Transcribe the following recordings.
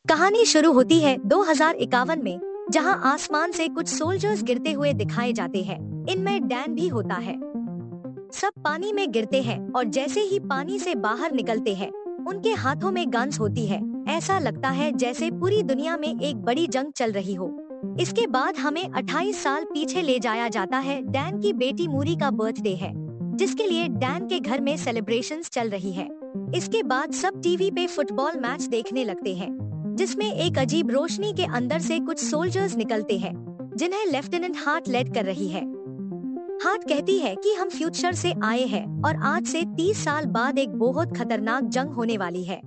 कहानी शुरू होती है 2051 में, जहां आसमान से कुछ सोल्जर्स गिरते हुए दिखाए जाते हैं। इनमें डैन भी होता है। सब पानी में गिरते हैं और जैसे ही पानी से बाहर निकलते हैं, उनके हाथों में गन्स होती है। ऐसा लगता है जैसे पूरी दुनिया में एक बड़ी जंग चल रही हो। इसके बाद हमें 28 साल पीछे ले जाया जाता है। डैन की बेटी मूरी का बर्थडे है, जिसके लिए डैन के घर में सेलिब्रेशंस चल रही है। इसके बाद सब टीवी पे फुटबॉल मैच देखने लगते हैं, जिसमें एक अजीब रोशनी के अंदर से कुछ सोल्जर्स निकलते हैं, जिन्हें लेफ्टिनेंट हार्ट लीड कर रही है। हार्ट कहती है कि हम फ्यूचर से आए हैं और आज से 30 साल बाद एक बहुत खतरनाक जंग होने वाली है।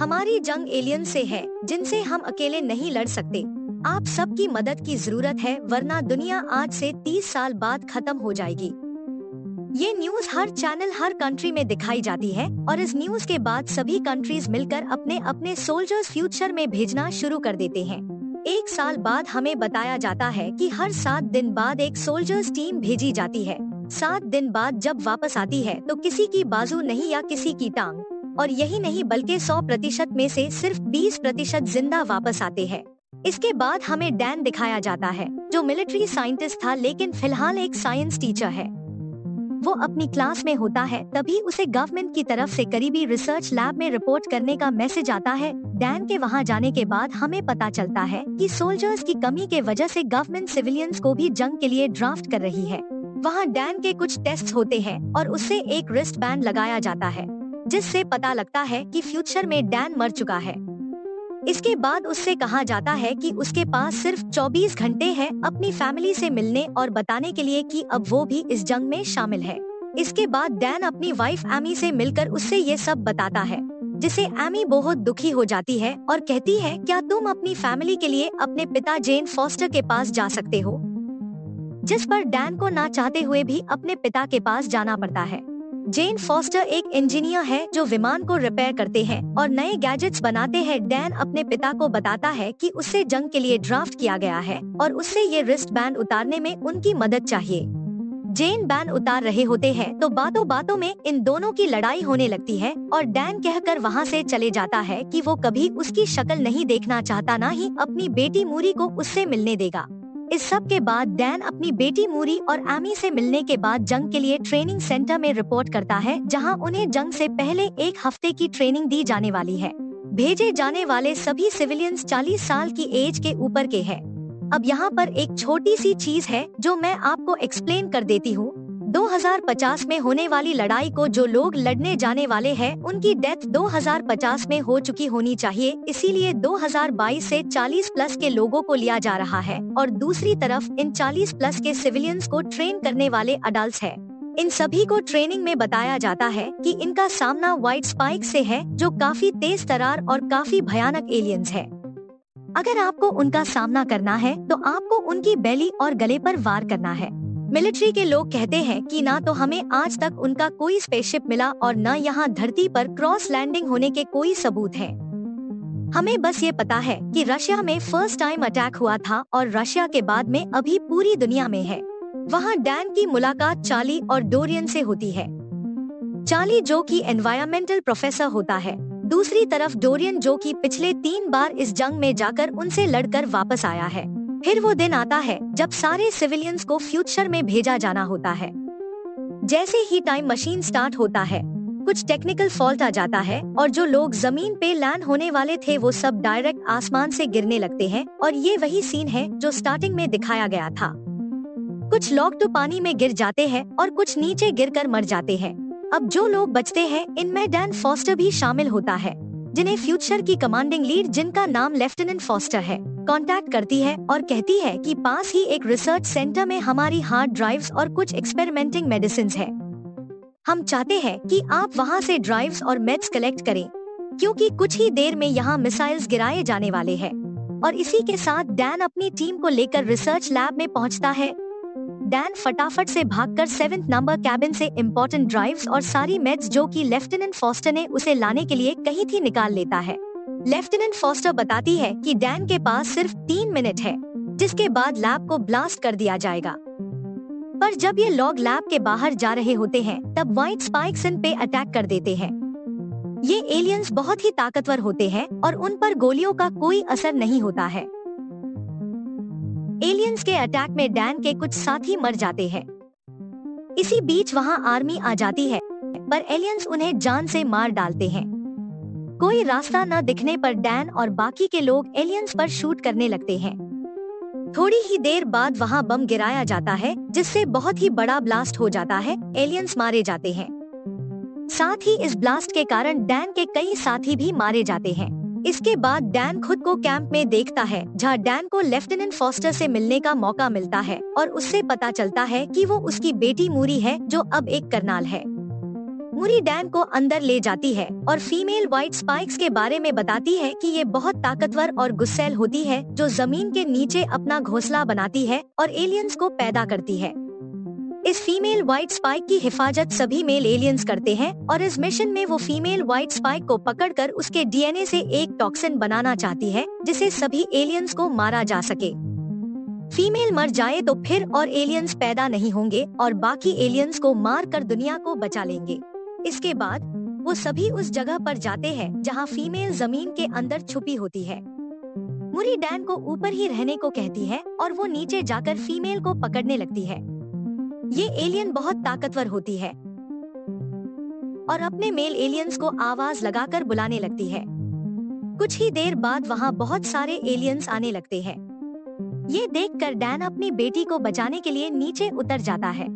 हमारी जंग एलियन से है, जिनसे हम अकेले नहीं लड़ सकते। आप सबकी मदद की जरूरत है, वरना दुनिया आज से 30 साल बाद खत्म हो जाएगी। ये न्यूज हर चैनल हर कंट्री में दिखाई जाती है और इस न्यूज के बाद सभी कंट्रीज मिलकर अपने अपने सोल्जर्स फ्यूचर में भेजना शुरू कर देते हैं। एक साल बाद हमें बताया जाता है कि हर 7 दिन बाद एक सोल्जर्स टीम भेजी जाती है। 7 दिन बाद जब वापस आती है तो किसी की बाजू नहीं या किसी की टांग, और यही नहीं बल्कि 100% में से सिर्फ 20% जिंदा वापस आते हैं। इसके बाद हमें डैन दिखाया जाता है, जो मिलिट्री साइंटिस्ट था लेकिन फिलहाल एक साइंस टीचर है। वो अपनी क्लास में होता है, तभी उसे गवर्नमेंट की तरफ से करीबी रिसर्च लैब में रिपोर्ट करने का मैसेज आता है। डैन के वहाँ जाने के बाद हमें पता चलता है कि सोल्जर्स की कमी के वजह से गवर्नमेंट सिविलियंस को भी जंग के लिए ड्राफ्ट कर रही है। वहाँ डैन के कुछ टेस्ट होते हैं और उससे एक रिस्ट बैंड लगाया जाता है, जिससे पता लगता है कि फ्यूचर में डैन मर चुका है। इसके बाद उससे कहा जाता है कि उसके पास सिर्फ 24 घंटे हैं अपनी फैमिली से मिलने और बताने के लिए कि अब वो भी इस जंग में शामिल है। इसके बाद डैन अपनी वाइफ एमी से मिलकर उससे ये सब बताता है, जिसे एमी बहुत दुखी हो जाती है और कहती है, क्या तुम अपनी फैमिली के लिए अपने पिता जेन फॉस्टर के पास जा सकते हो? जिस पर डैन को ना चाहते हुए भी अपने पिता के पास जाना पड़ता है। जेन फॉस्टर एक इंजीनियर है जो विमान को रिपेयर करते हैं और नए गैजेट्स बनाते हैं। डैन अपने पिता को बताता है कि उससे जंग के लिए ड्राफ्ट किया गया है और उससे ये रिस्ट बैंड उतारने में उनकी मदद चाहिए। जेन बैंड उतार रहे होते हैं तो बातों बातों में इन दोनों की लड़ाई होने लगती है और डैन कहकर वहाँ से चले जाता है कि वो कभी उसकी शक्ल नहीं देखना चाहता, ना ही अपनी बेटी मूरी को उससे मिलने देगा। इस सब के बाद डैन अपनी बेटी मूरी और एमी से मिलने के बाद जंग के लिए ट्रेनिंग सेंटर में रिपोर्ट करता है, जहां उन्हें जंग से पहले 1 हफ्ते की ट्रेनिंग दी जाने वाली है। भेजे जाने वाले सभी सिविलियंस 40 साल की एज के ऊपर के हैं। अब यहाँ पर एक छोटी सी चीज है जो मैं आपको एक्सप्लेन कर देती हूँ। 2050 में होने वाली लड़ाई को जो लोग लड़ने जाने वाले हैं, उनकी डेथ 2050 में हो चुकी होनी चाहिए, इसीलिए 2022 से 40 प्लस के लोगों को लिया जा रहा है और दूसरी तरफ इन 40 प्लस के सिविलियंस को ट्रेन करने वाले अडल्ट्स हैं। इन सभी को ट्रेनिंग में बताया जाता है कि इनका सामना व्हाइट स्पाइक से है, जो काफी तेज तरार और काफी भयानक एलियंस है। अगर आपको उनका सामना करना है तो आपको उनकी बेली और गले पर वार करना है। मिलिट्री के लोग कहते हैं कि ना तो हमें आज तक उनका कोई स्पेसशिप मिला और न यहाँ धरती पर क्रॉस लैंडिंग होने के कोई सबूत है। हमें बस ये पता है कि रशिया में फर्स्ट टाइम अटैक हुआ था और रशिया के बाद में अभी पूरी दुनिया में है। वहाँ डैन की मुलाकात चार्ली और डोरियन से होती है। चार्ली जो कि एनवायरमेंटल प्रोफेसर होता है, दूसरी तरफ डोरियन जो कि पिछले 3 बार इस जंग में जाकर उनसे लड़कर वापस आया है। फिर वो दिन आता है जब सारे सिविलियंस को फ्यूचर में भेजा जाना होता है। जैसे ही टाइम मशीन स्टार्ट होता है, कुछ टेक्निकल फॉल्ट आ जाता है और जो लोग जमीन पे लैंड होने वाले थे वो सब डायरेक्ट आसमान से गिरने लगते हैं और ये वही सीन है जो स्टार्टिंग में दिखाया गया था। कुछ लोग तो पानी में गिर जाते हैं और कुछ नीचे गिरकर मर जाते हैं। अब जो लोग बचते हैं, इनमें डैन फॉस्टर भी शामिल होता है, जिन्हें फ्यूचर की कमांडिंग लीड, जिनका नाम लेफ्टिनेंट फॉस्टर है, कांटेक्ट करती है और कहती है कि पास ही एक रिसर्च सेंटर में हमारी हार्ड ड्राइव्स और कुछ एक्सपेरिमेंटिंग मेडिसिन्स है। हम चाहते हैं कि आप वहां से ड्राइव्स और मेड्स कलेक्ट करें, क्योंकि कुछ ही देर में यहाँ मिसाइल्स गिराए जाने वाले हैं। और इसी के साथ डैन अपनी टीम को लेकर रिसर्च लैब में पहुँचता है। डैन फटाफट से भागकर 7th नंबर कैबिन से इम्पोर्टेंट ड्राइव्स और सारी मेड्स जो कि लेफ्टिनेंट फॉस्टर ने उसे लाने के लिए कही थी निकाल लेता है। लेफ्टिनेंट फॉस्टर बताती है कि डैन के पास सिर्फ 3 मिनट है, जिसके बाद लैब को ब्लास्ट कर दिया जाएगा। पर जब ये लोग लैब के बाहर जा रहे होते हैं, तब व्हाइट स्पाइक्स इन पे अटैक कर देते हैं। ये एलियंस बहुत ही ताकतवर होते हैं और उन पर गोलियों का कोई असर नहीं होता है। एलियंस के अटैक में डैन के कुछ साथी मर जाते हैं। इसी बीच वहाँ आर्मी आ जाती है, पर एलियंस उन्हें जान से मार डालते हैं। कोई रास्ता न दिखने पर डैन और बाकी के लोग एलियंस पर शूट करने लगते हैं। थोड़ी ही देर बाद वहाँ बम गिराया जाता है, जिससे बहुत ही बड़ा ब्लास्ट हो जाता है। एलियंस मारे जाते हैं। साथ ही इस ब्लास्ट के कारण डैन के कई साथी भी मारे जाते हैं। इसके बाद डैन खुद को कैंप में देखता है, जहाँ डैन को लेफ्टिनेंट फॉस्टर से मिलने का मौका मिलता है और उससे पता चलता है कि वो उसकी बेटी मूरी है, जो अब एक करनाल है। मूरी डैन को अंदर ले जाती है और फीमेल व्हाइट स्पाइक्स के बारे में बताती है कि ये बहुत ताकतवर और गुस्सैल होती है, जो जमीन के नीचे अपना घोंसला बनाती है और एलियंस को पैदा करती है। इस फीमेल व्हाइट स्पाइक की हिफाजत सभी मेल एलियंस करते हैं और इस मिशन में वो फीमेल व्हाइट स्पाइक को पकड़कर उसके डीएनए से एक टॉक्सिन बनाना चाहती है, जिसे सभी एलियंस को मारा जा सके। फीमेल मर जाए तो फिर और एलियंस पैदा नहीं होंगे और बाकी एलियंस को मार कर दुनिया को बचा लेंगे। इसके बाद वो सभी उस जगह पर जाते हैं जहाँ फीमेल जमीन के अंदर छुपी होती है। मूरी डैन को ऊपर ही रहने को कहती है और वो नीचे जाकर फीमेल को पकड़ने लगती है। ये एलियन बहुत ताकतवर होती है और अपने मेल एलियंस को आवाज लगाकर बुलाने लगती है। कुछ ही देर बाद वहाँ बहुत सारे एलियंस आने लगते हैं। ये देखकर डैन अपनी बेटी को बचाने के लिए नीचे उतर जाता है।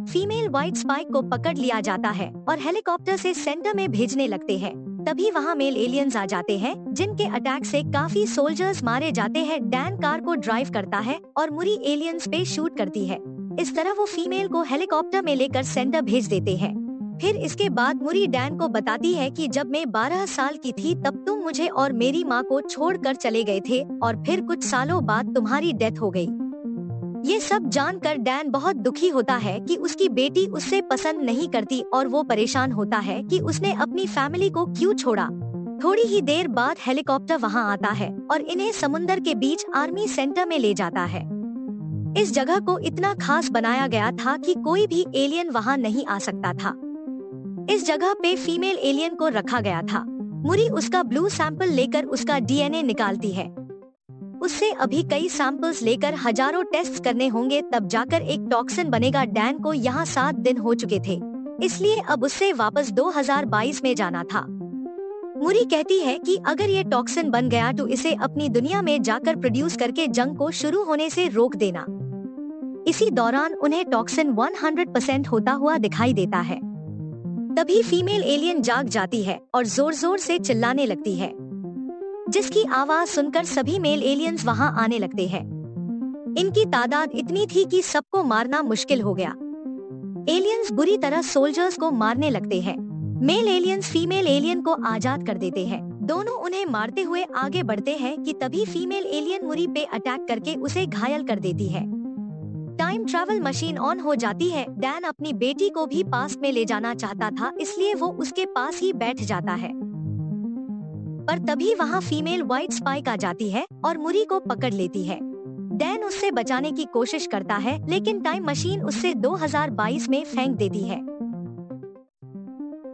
फीमेल व्हाइट स्पाइक को पकड़ लिया जाता है और हेलीकॉप्टर से सेंटर में भेजने लगते हैं। तभी वहाँ मेल एलियंस आ जाते हैं, जिनके अटैक से काफी सोल्जर्स मारे जाते हैं। डैन कार को ड्राइव करता है और मूरी एलियंस पे शूट करती है। इस तरह वो फीमेल को हेलीकॉप्टर में लेकर सेंटर भेज देते हैं। फिर इसके बाद मूरी डैन को बताती है कि जब मैं 12 साल की थी तब तुम मुझे और मेरी माँ को छोड़कर चले गए थे और फिर कुछ सालों बाद तुम्हारी डेथ हो गई। ये सब जानकर डैन बहुत दुखी होता है कि उसकी बेटी उससे पसंद नहीं करती और वो परेशान होता है कि उसने अपनी फैमिली को क्यों छोड़ा। थोड़ी ही देर बाद हेलीकॉप्टर वहाँ आता है और इन्हें समुंदर के बीच आर्मी सेंटर में ले जाता है। इस जगह को इतना खास बनाया गया था कि कोई भी एलियन वहाँ नहीं आ सकता था। इस जगह पे फीमेल एलियन को रखा गया था। मूरी उसका ब्लू सैंपल लेकर उसका डीएनए निकालती है। उससे अभी कई सैंपल्स लेकर हजारों टेस्ट करने होंगे, तब जाकर एक टॉक्सिन बनेगा। डैन को यहाँ 7 दिन हो चुके थे, इसलिए अब उससे वापस 2022 में जाना था। मूरी कहती है कि अगर ये टॉक्सिन बन गया तो इसे अपनी दुनिया में जाकर प्रोड्यूस करके जंग को शुरू होने से रोक देना। इसी दौरान उन्हें टॉक्सिन 100% होता हुआ दिखाई देता है। तभी फीमेल एलियन जाग जाती है और जोर जोर से चिल्लाने लगती है, जिसकी आवाज सुनकर सभी मेल एलियंस वहां आने लगते हैं। इनकी तादाद इतनी थी कि सबको मारना मुश्किल हो गया। एलियंस बुरी तरह सोल्जर्स को मारने लगते हैं। मेल एलियंस फीमेल एलियन को आजाद कर देते हैं। दोनों उन्हें मारते हुए आगे बढ़ते हैं कि तभी फीमेल एलियन मूरी पे अटैक करके उसे घायल कर देती है। टाइम ट्रैवल मशीन ऑन हो जाती है। डैन अपनी बेटी को भी पास में ले जाना चाहता था, इसलिए वो उसके पास ही बैठ जाता है। पर तभी वहाँ फीमेल व्हाइट स्पाइक आ जाती है और मूरी को पकड़ लेती है। डैन उससे बचाने की कोशिश करता है, लेकिन टाइम मशीन उससे 2022 में फेंक देती है।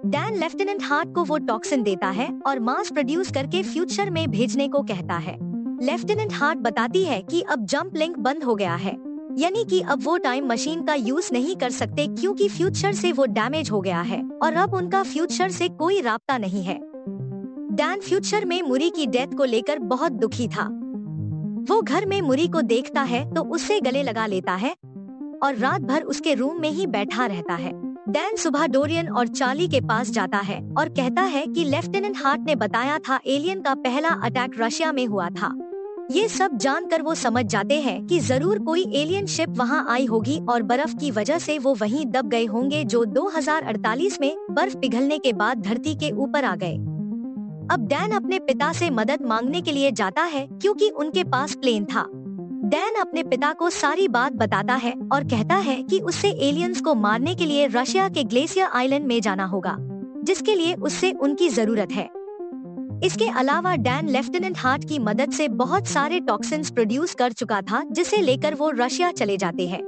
डैन लेफ्टिनेंट हार्ट को वो टॉक्सिन देता है और मास प्रोड्यूस करके फ्यूचर में भेजने को कहता है। लेफ्टिनेंट हार्ट बताती है कि अब जंप लिंक बंद हो गया है, यानी कि अब वो टाइम मशीन का यूज नहीं कर सकते क्योंकि फ्यूचर से वो डैमेज हो गया है और अब उनका फ्यूचर से कोई राब्ता नहीं है। डैन फ्यूचर में मूरी की डेथ को लेकर बहुत दुखी था। वो घर में मूरी को देखता है तो उससे गले लगा लेता है और रात भर उसके रूम में ही बैठा रहता है। डैन सुबह डोरियन और चार्ली के पास जाता है और कहता है कि लेफ्टिनेंट हार्ट ने बताया था एलियन का पहला अटैक रशिया में हुआ था। ये सब जानकर वो समझ जाते हैं कि जरूर कोई एलियन शिप वहाँ आई होगी और बर्फ की वजह से वो वहीं दब गए होंगे, जो 2048 में बर्फ पिघलने के बाद धरती के ऊपर आ गए। अब डैन अपने पिता से मदद मांगने के लिए जाता है क्योंकि उनके पास प्लेन था। डैन अपने पिता को सारी बात बताता है और कहता है कि उससे एलियंस को मारने के लिए रशिया के ग्लेशियर आइलैंड में जाना होगा, जिसके लिए उससे उनकी जरूरत है। इसके अलावा डैन लेफ्टिनेंट हार्ट की मदद से बहुत सारे टॉक्सिन्स प्रोड्यूस कर चुका था, जिसे लेकर वो रशिया चले जाते हैं।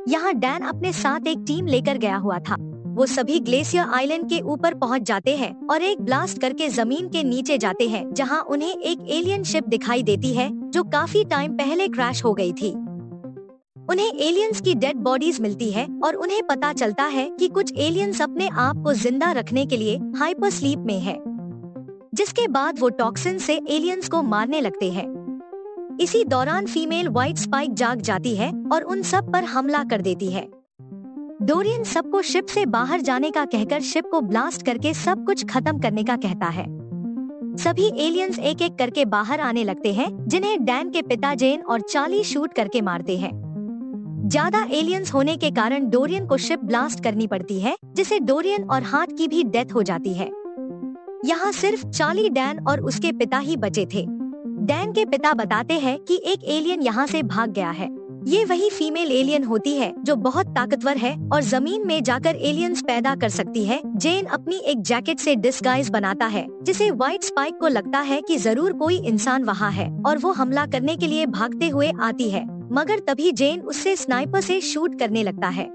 यहाँ डैन अपने साथ एक टीम लेकर गया हुआ था। वो सभी ग्लेशियर आइलैंड के ऊपर पहुंच जाते हैं और एक ब्लास्ट करके जमीन के नीचे जाते हैं, जहां उन्हें एक एलियन शिप दिखाई देती है जो काफी टाइम पहले क्रैश हो गई थी। उन्हें एलियंस की डेड बॉडीज मिलती है और उन्हें पता चलता है कि कुछ एलियंस अपने आप को जिंदा रखने के लिए हाइपर स्लीप में है, जिसके बाद वो टॉक्सिन से एलियंस को मारने लगते हैं। इसी दौरान फीमेल व्हाइट स्पाइक जाग जाती है और उन सब पर हमला कर देती है। डोरियन सबको शिप से बाहर जाने का कहकर शिप को ब्लास्ट करके सब कुछ खत्म करने का कहता है। सभी एलियंस एक एक करके बाहर आने लगते हैं, जिन्हें डैन के पिता जेन और चार्ली शूट करके मारते हैं। ज्यादा एलियंस होने के कारण डोरियन को शिप ब्लास्ट करनी पड़ती है, जिसे डोरियन और हार्ट की भी डेथ हो जाती है। यहाँ सिर्फ चार्ली, डैन और उसके पिता ही बचे थे। डैन के पिता बताते हैं कि एक एलियन यहाँ से भाग गया है। ये वही फीमेल एलियन होती है जो बहुत ताकतवर है और जमीन में जाकर एलियंस पैदा कर सकती है। जेन अपनी एक जैकेट से डिस्गाइज बनाता है, जिसे व्हाइट स्पाइक को लगता है कि जरूर कोई इंसान वहाँ है और वो हमला करने के लिए भागते हुए आती है, मगर तभी जेन उससे स्नाइपर से शूट करने लगता है।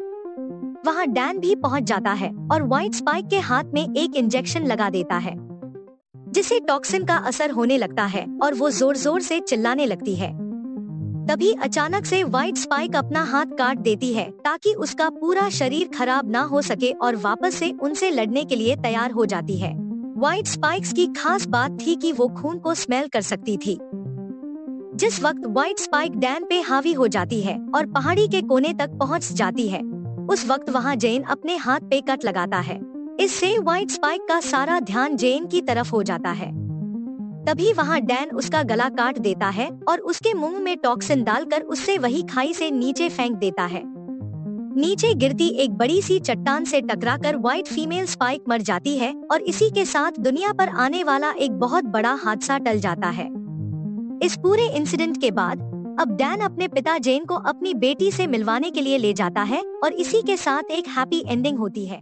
वहाँ डैन भी पहुँच जाता है और व्हाइट स्पाइक के हाथ में एक इंजेक्शन लगा देता है, जिसे टॉक्सिन का असर होने लगता है और वो जोर जोर से चिल्लाने लगती है। तभी अचानक से व्हाइट स्पाइक अपना हाथ काट देती है ताकि उसका पूरा शरीर खराब ना हो सके और वापस से उनसे लड़ने के लिए तैयार हो जाती है। व्हाइट स्पाइक्स की खास बात थी कि वो खून को स्मेल कर सकती थी। जिस वक्त व्हाइट स्पाइक डैन पे हावी हो जाती है और पहाड़ी के कोने तक पहुंच जाती है, उस वक्त वहां जेन अपने हाथ पे कट लगाता है। इससे व्हाइट स्पाइक का सारा ध्यान जेन की तरफ हो जाता है। तभी वहां डैन उसका गला काट देता है और उसके मुंह में टॉक्सिन डालकर उससे वही खाई से नीचे फेंक देता है। नीचे गिरती एक बड़ी सी चट्टान से टकराकर व्हाइट फीमेल स्पाइक मर जाती है और इसी के साथ दुनिया पर आने वाला एक बहुत बड़ा हादसा टल जाता है। इस पूरे इंसिडेंट के बाद अब डैन अपने पिता जेन को अपनी बेटी से मिलवाने के लिए ले जाता है और इसी के साथ एक हैप्पी एंडिंग होती है।